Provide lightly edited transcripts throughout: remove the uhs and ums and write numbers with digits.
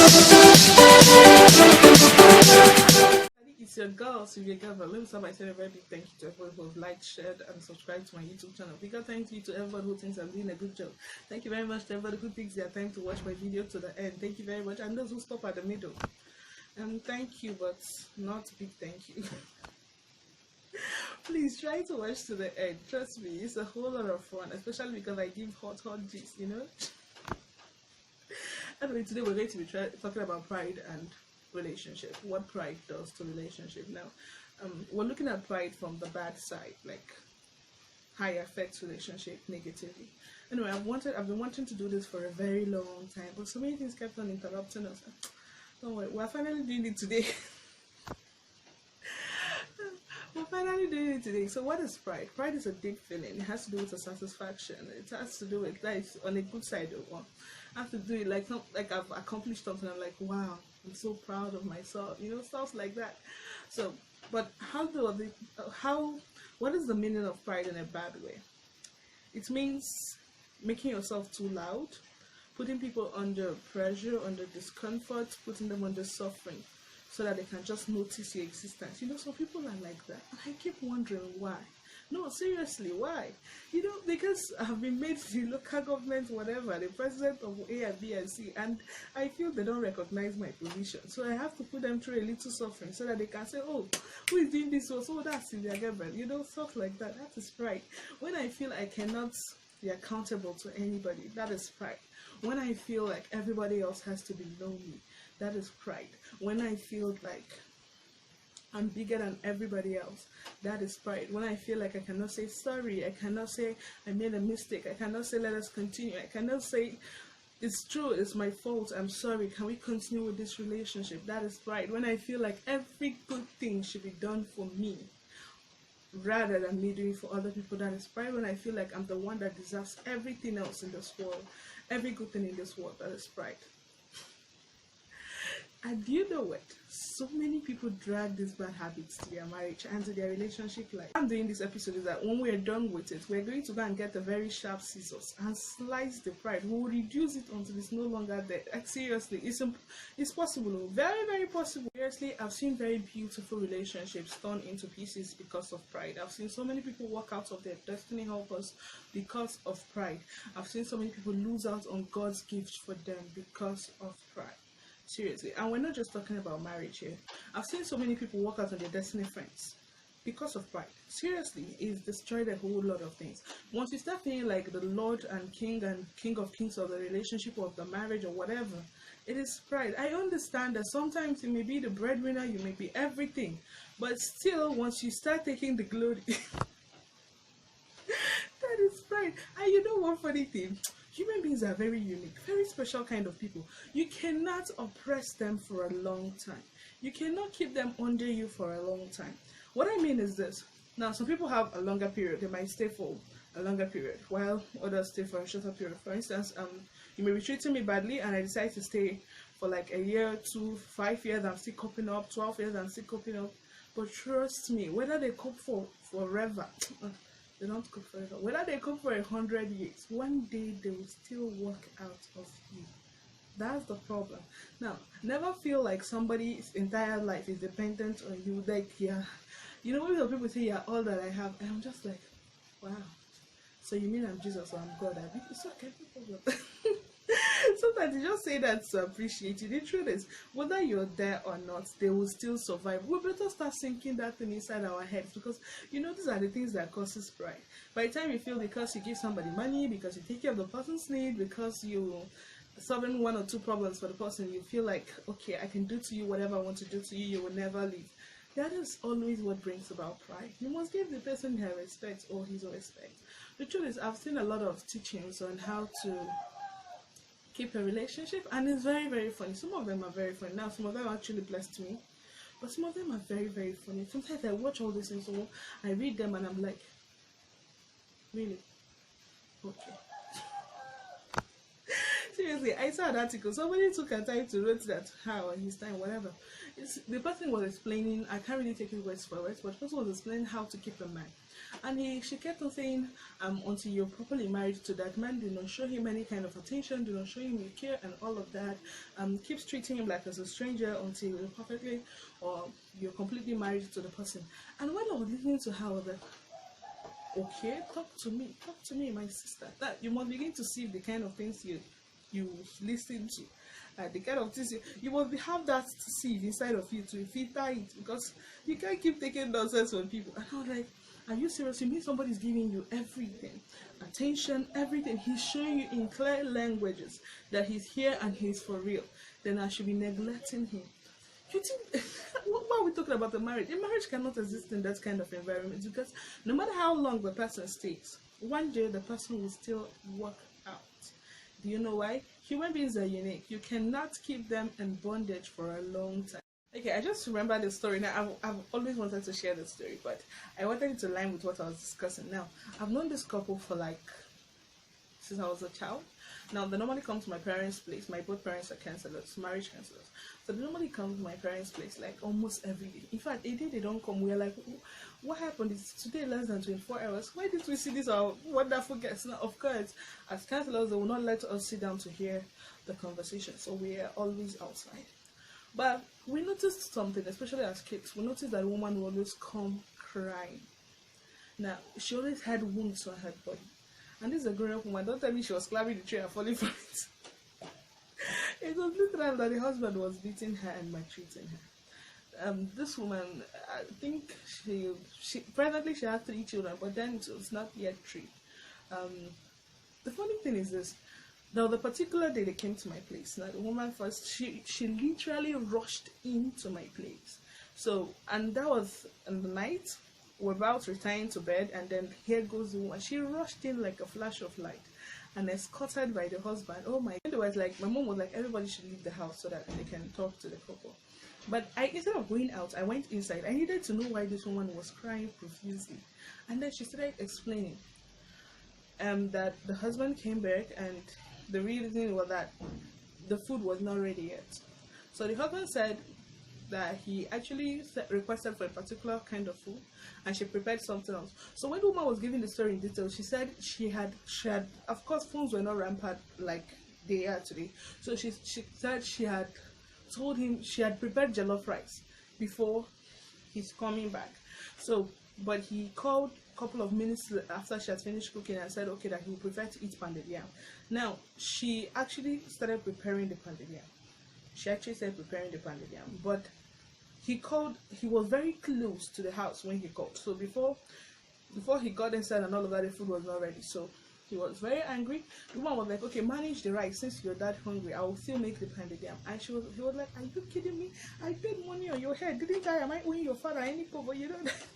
It's your girl, Sylvia Gava. Let me start by saying a very big thank you to everyone who has liked, shared, and subscribed to my YouTube channel. Bigger thank you to everyone who thinks I'm doing a good job. Thank you very much to everybody who takes their time to watch my video to the end. Thank you very much. And those who stop at the middle. Thank you, but not big thank you. Please try to watch to the end. Trust me, it's a whole lot of fun, especially because I give hot gist, you know. Anyway, today we're going to be talking about pride and relationship. What pride does to relationship. Now, we're looking at pride from the bad side, like how it affects relationship negatively. Anyway, I've been wanting to do this for a very long time, but so many things kept on interrupting us. Don't worry, we're finally doing it today. We're finally doing it today. So what is pride? Pride is a deep feeling. It has to do with a satisfaction. It has to do with life on a good side of one. I have to do it like I've accomplished something. I'm like, wow, I'm so proud of myself. You know, stuff like that. So, but what is the meaning of pride in a bad way? It means making yourself too loud, putting people under pressure, under discomfort, putting them under suffering, so that they can just notice your existence. You know, some people are like that. And I keep wondering why. No, seriously, why? You know, because I've been made the local government, whatever, the president of A and B and C, and I feel they don't recognize my position. So I have to put them through a little suffering so that they can say, oh, who is doing this? Oh, that's Sylvia Gabriel. You know, stuff like that. That is pride. When I feel I cannot be accountable to anybody, that is pride. When I feel like everybody else has to below me, that is pride. When I feel like I'm bigger than everybody else, that is pride. When I feel like I cannot say sorry, I cannot say I made a mistake, I cannot say let us continue, I cannot say it's true, it's my fault, I'm sorry, can we continue with this relationship, that is pride. When I feel like every good thing should be done for me rather than me doing for other people, that is pride. When I feel like I'm the one that deserves everything else in this world, every good thing in this world, that is pride. And do you know what? So many people drag these bad habits to their marriage and to their relationship life. I'm doing this episode is that when we're done with it, we're going to go and get the very sharp scissors and slice the pride. We'll reduce it until it's no longer there. Like, seriously, it's possible. Very, very possible. Seriously, I've seen very beautiful relationships turn into pieces because of pride. I've seen so many people walk out of their destiny helpers because of pride. I've seen so many people lose out on God's gift for them because of pride. Seriously, and we're not just talking about marriage here. I've seen so many people walk out on their destiny friends because of pride. Seriously, it's destroyed a whole lot of things. Once you start feeling like the Lord and King of Kings of the relationship or of the marriage or whatever, it is pride. I understand that sometimes you may be the breadwinner, you may be everything, but still, once you start taking the glory, that is pride. And you know one funny thing? Human beings are very unique, very special kind of people. You cannot oppress them for a long time. You cannot keep them under you for a long time. What I mean is this. Now, some people have a longer period. They might stay for a longer period, while others stay for a shorter period. For instance, you may be treating me badly, and I decide to stay for like a year, 2, 5 years, I'm still coping up, 12 years, I'm still coping up. But trust me, whether they cope for forever, they don't cook forever. Whether they cook for 100 years, one day they will still work out of you. That's the problem. Now, never feel like somebody's entire life is dependent on you. Like, yeah, you know, when people say you're all that I have, and I'm just like, wow. So you mean I'm Jesus or I'm God? It's okay, no problem. Sometimes you just say that to appreciate you. The truth is, whether you're there or not, they will still survive. We better start sinking that thing inside our heads, because you know these are the things that causes pride. By the time you feel because you give somebody money, because you take care of the person's need, because you solving 1 or 2 problems for the person, you feel like, okay, I can do to you whatever I want to do to you, you will never leave. That is always what brings about pride. You must give the person her respect or his respect. The truth is, I've seen a lot of teachings on how to keep a relationship, and it's very, very funny. Some of them are very funny. Now, some of them actually blessed me, but some of them are very, very funny. Sometimes I watch all these things, so I read them and I'm like, really? Okay. Seriously, I saw an article. Somebody took a time to write that how and his time, whatever. The person was explaining, I can't really take it words for words, but the person was explaining how to keep a man. And she kept on saying, until you're properly married to that man, do not show him any kind of attention, do not show him your care and all of that. Keeps treating him like as a stranger until you're perfectly or you're completely married to the person. And when I was listening to her, I was like, okay, talk to me, my sister. That you must begin to see the kind of things you listen to, the kind of things you must have that seed inside of you to filter it, because you can't keep taking nonsense from people. And I was like, are you serious? You mean somebody's giving you everything, attention, everything? He's showing you in clear languages that he's here and he's for real. Then I should be neglecting him. You think why are we talking about the marriage? A marriage cannot exist in that kind of environment, because no matter how long the person stays, one day the person will still work out. Do you know why? Human beings are unique. You cannot keep them in bondage for a long time. Okay, I just remember the story now. I've always wanted to share the story, but I wanted it to align with what I was discussing now. I've known this couple for like since I was a child. Now they normally come to my parents' place. My both parents are counselors, marriage counselors. So they normally come to my parents' place like almost every day. In fact, a day they don't come, we're like, what happened? It's today less than 24 hours. Why did we see this our wonderful guests? Now, of course, as counselors, they will not let us sit down to hear the conversation. So we are always outside. But we noticed something, especially as kids. We noticed that a woman will always come crying. Now, she always had wounds on her body. And this is a grown-up woman. Don't tell me she was climbing the tree and falling from it. It was literal that the husband was beating her and maltreating her. This woman, I think she presently she had 3 children, but then it was not yet 3. The funny thing is this. Now, the particular day they came to my place, now the woman first, she literally rushed into my place. So, and that was in the night. We're about retiring to bed, and then here goes the woman. She rushed in like a flash of light and escorted by the husband. Oh my God. It was like, my mom was like, everybody should leave the house so that they can talk to the couple. But instead of going out, I went inside. I needed to know why this woman was crying profusely. And then she started explaining that the husband came back, and the reason was that the food was not ready yet. So the husband said that he actually requested for a particular kind of food, and she prepared something else. So when the woman was giving the story in detail, she said she had of course phones were not rampant like they are today. So she said she had told him she had prepared jollof rice before he's coming back. So but he called a couple of minutes after she had finished cooking and said okay that he would prefer to eat pounded yam. Now she actually started preparing the pounded yam. She actually started preparing the pounded yam, but he was very close to the house when he called. So before he got inside and all of that, the food was not ready. So he was very angry. The woman was like, okay, manage the rice. Since you're that hungry, I will still make the pounded yam. And he was like, are you kidding me? I paid money on your head. Didn't I? Am I owing your father any cover? You know that?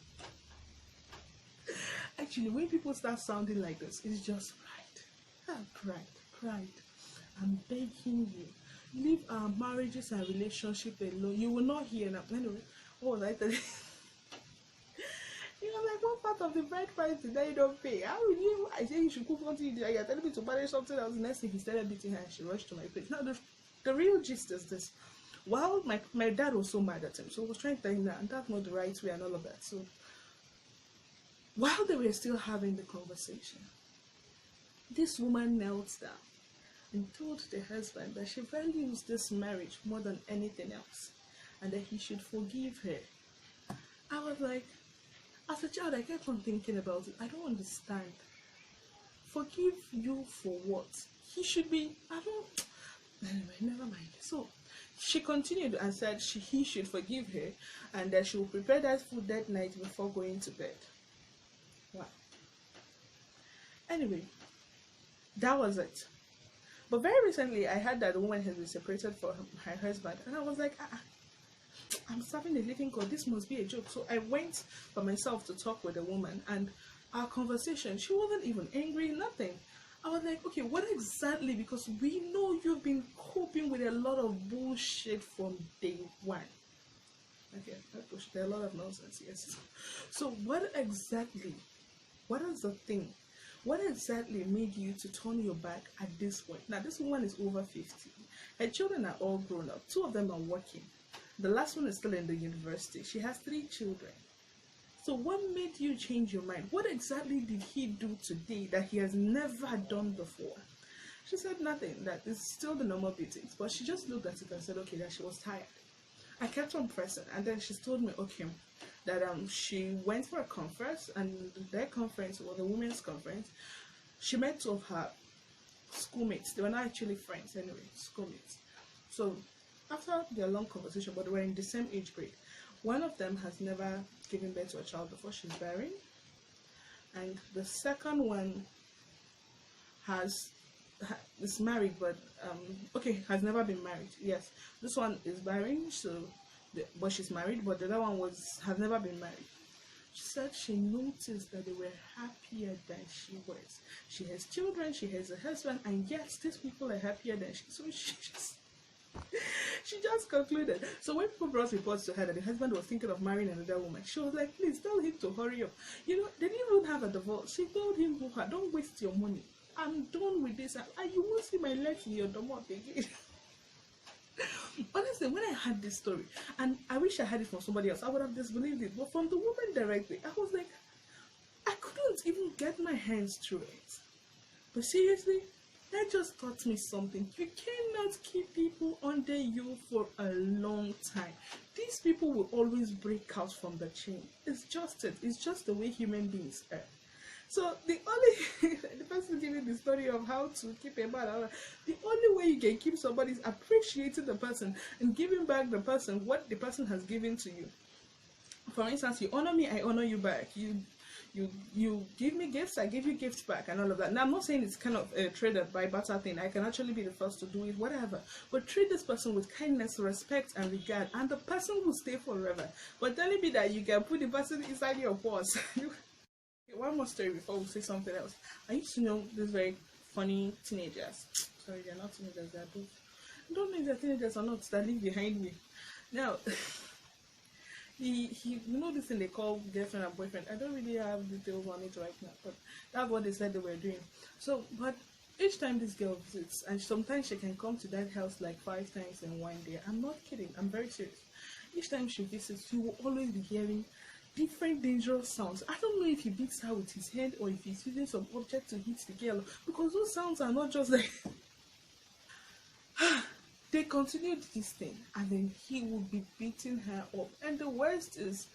Actually, when people start sounding like this, it's just pride. I'm begging you. Leave our marriages and relationships alone. You will not hear now. Anyway, what was I telling you? You know, like, what part of the bride price did you don't pay? How will you? I say you should cook something. You're telling me to manage something else. Next thing he started beating her and she rushed to my place. Now, the real gist is this. While my dad was so mad at him, so I was trying to tell him that, and that's not the right way and all of that. So, while they were still having the conversation, this woman knelt down and told the husband that she values this marriage more than anything else and that he should forgive her. I was like, as a child, I kept on thinking about it. I don't understand. Forgive you for what? He should be, anyway, never mind. So she continued and said he should forgive her and that she will prepare that food that night before going to bed. Wow. Anyway, that was it. But very recently, I heard that the woman has been separated from her husband, and I was like, I'm serving a living God. This must be a joke. So I went by myself to talk with the woman, and our conversation, she wasn't even angry, nothing. I was like, okay, what exactly? Because we know you've been coping with a lot of bullshit from day one. Okay, there are a lot of nonsense, yes. So what exactly? What is the thing? What exactly made you to turn your back at this point? Now, this woman is over 50. Her children are all grown up. 2 of them are working. The last one is still in the university. She has 3 children. So what made you change your mind? What exactly did he do today that he has never done before? She said nothing, that it's still the normal beatings. But she just looked at it and said, okay, that she was tired. I kept on pressing, and then she told me, okay, that she went for a conference, and their conference was a women's conference. She met two of her schoolmates. They were not actually friends anyway, schoolmates. So after their long conversation, but they were in the same age grade, one of them has never given birth to a child before, she's bearing, and the second one is married, but okay, has never been married. Yes, this one is bearing, so but she's married, but the other one has never been married. She said she noticed that they were happier than she was. She has children, she has a husband, and yes, these people are happier than she. So she just concluded. So when people brought reports to her that the husband was thinking of marrying another woman, she was like, please tell him to hurry up. You know, they didn't even have a divorce. She told him, don't waste your money. I'm done with this. And you won't see my legs in your domot again. Honestly, when I heard this story, and I wish I had it from somebody else, I would have disbelieved it. But from the woman directly, I was like, I couldn't even get my hands through it. But seriously, that just taught me something. You cannot keep people under you for a long time. These people will always break out from the chain. It's just it. It's just the way human beings are. So the person giving the story of how to keep a man, the only way you can keep somebody is appreciating the person and giving back the person what the person has given to you. For instance, you honor me, I honor you back. You give me gifts, I give you gifts back, and all of that. Now I'm not saying it's kind of a trade by barter thing. I can actually be the first to do it, whatever. But treat this person with kindness, respect, and regard, and the person will stay forever. But telling me that you can put the person inside your purse. One more story before we say something else. I used to know these very funny teenagers. Sorry, they're not teenagers, they're both. I don't know if they're teenagers or not, that live behind me. Now, you know this thing they call girlfriend and boyfriend. I don't really have details on it right now, but that's what they said they were doing. So, but each time this girl visits, and sometimes she can come to that house like 5 times in one day. I'm not kidding, I'm very serious. Each time she visits, you will always be hearing different dangerous sounds. I don't know if he beats her with his hand or if he's using some object to hit the girl, because those sounds are not just like they continued this thing, and then he would be beating her up, and the worst is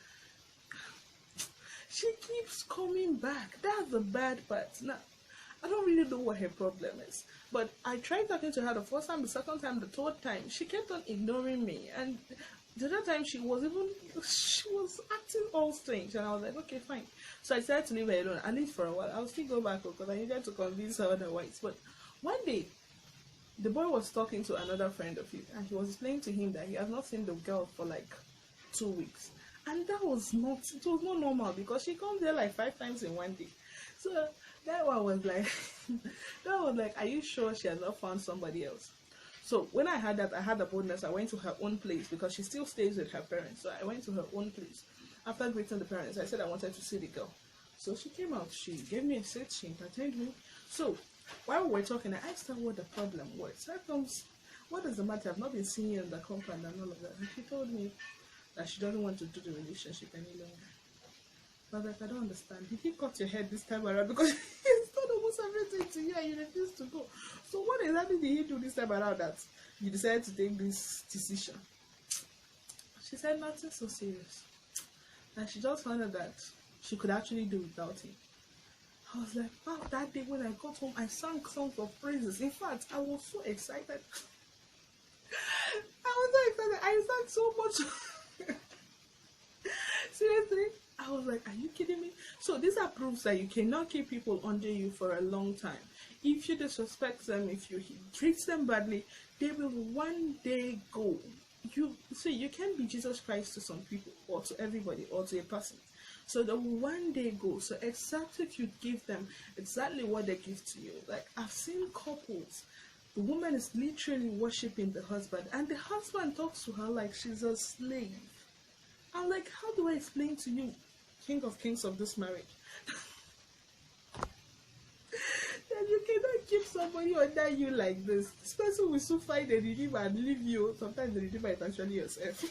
she keeps coming back. That's the bad part. Now I don't really know what her problem is, but I tried talking to her the first time, the second time, the third time. She kept on ignoring me, and the other time she was acting all strange, and I was like, okay, fine. So I decided to leave her alone, at least for a while. I'll still go back because I needed to convince her otherwise. But one day, the boy was talking to another friend of his, and he was explaining to him that he has not seen the girl for like 2 weeks, and it was not normal, because she comes there like 5 times in one day. So that one was like, are you sure she has not found somebody else? So when I had that, I had the boldness. I went to her own place because she still stays with her parents. So I went to her own place. After greeting the parents, I said I wanted to see the girl. So she came out. She gave me a seat. She entertained me. So while we were talking, I asked her what the problem was. Her comes, what is the matter? I've not been seeing you in the compound and all of that. And she told me that she doesn't want to do the relationship any longer. But like, I don't understand. Did he cut your head this time around? Because he's done almost everything to you and you refuse to go. So what exactly did he do this time around that you decided to take this decision? She said nothing so serious. And she just found out that she could actually do without him. I was like, wow, that day when I got home, I sang songs of praises. In fact, I was so excited. I sang so much. Seriously. I was like, are you kidding me? So these are proofs that you cannot keep people under you for a long time. If you disrespect them, if you treat them badly, they will one day go. You can't be Jesus Christ to some people, or to everybody, or to a person. So they will one day go. So except if you give them exactly what they give to you. Like, I've seen couples, the woman is literally worshiping the husband, and the husband talks to her like she's a slave. I'm like, how do I explain to you, King of Kings of this marriage, that you cannot keep somebody under you like this? This person will soon find a redeemer and leave you. Sometimes the redeemer is actually yourself.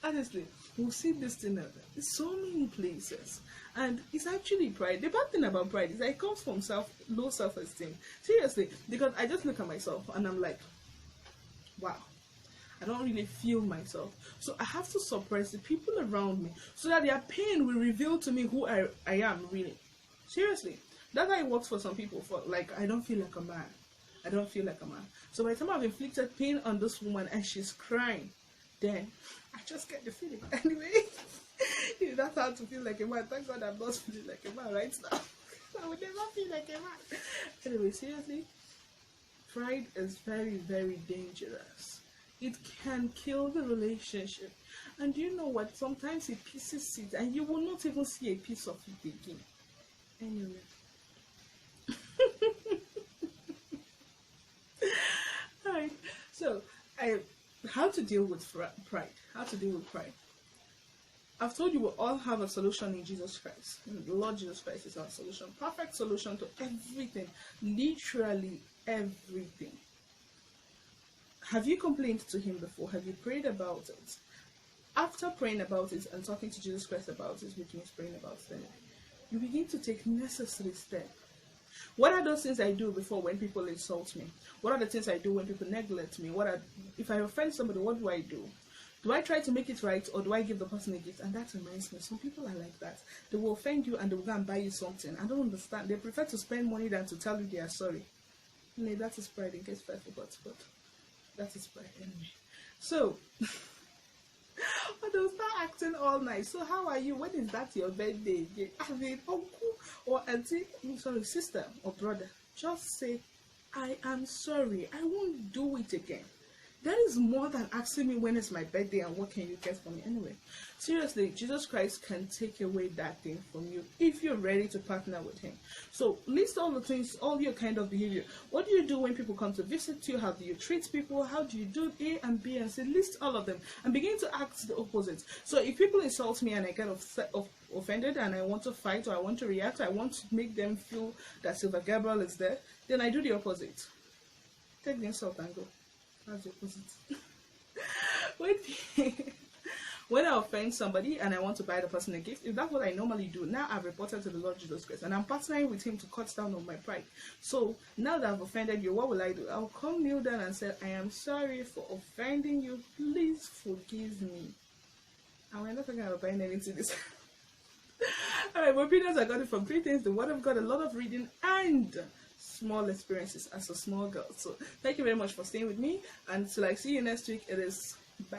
honestly, we'll see this thing in so many places. And it's actually pride. The bad thing about pride is that it comes from low self-esteem. Seriously, because I just look at myself and I'm like, wow, I don't really feel myself. So I have to suppress the people around me so that their pain will reveal to me who I am really. Seriously. That's how it works for some people. For like, I don't feel like a man. I don't feel like a man. So by the time I've inflicted pain on this woman and she's crying, then I just get the feeling. Anyway, that's how to feel like a man. Thank God I'm not feeling like a man right now. I would never feel like a man. Anyway, seriously, pride is very, very dangerous. It can kill the relationship. And you know what? Sometimes it pieces it and you will not even see a piece of it again. Anyway. Alright, so how to deal with pride. How to deal with pride. I've told you we all have a solution in Jesus Christ. The Lord Jesus Christ is our solution. Perfect solution to everything. Literally everything. Have you complained to him before? Have you prayed about it? After praying about it and talking to Jesus Christ about it, which means praying about it, you begin to take necessary steps. What are those things I do before when people insult me? What are the things I do when people neglect me? If I offend somebody, what do I do? Do I try to make it right, or do I give the person a gift? And that reminds me, some people are like that. They will offend you and they will go and buy you something. I don't understand. They prefer to spend money than to tell you they are sorry. No, that is pride, in case I forgot, but that is pride anyway. So, but they'll start acting all nice. So how are you? When is that your birthday? I mean, uncle or auntie, sister or brother, just say, I am sorry. I won't do it again. That is more than asking me when is my birthday and what can you get for me. Anyway, seriously, Jesus Christ can take away that thing from you if you're ready to partner with him. So list all the things, all your kind of behavior. What do you do when people come to visit you? How do you treat people? How do you do A and B and C? List all of them and begin to act the opposite. So if people insult me and I get offended and I want to fight, or I want to react, I want to make them feel that Silver Gabriel is there, then I do the opposite. Take the insult and go. That's the opposite. When I offend somebody and I want to buy the person a gift, if that's what I normally do, now I've reported to the Lord Jesus Christ and I'm partnering with him to cut down on my pride. So now that I've offended you, what will I do? I'll come kneel down and say, I am sorry for offending you. Please forgive me. And we're not talking about buying anything this. Alright, my opinions, I got it from 3 things: the Word of God, a lot of reading, and small experiences as a small girl. So thank you very much for staying with me, and till I see you next week, it is bye.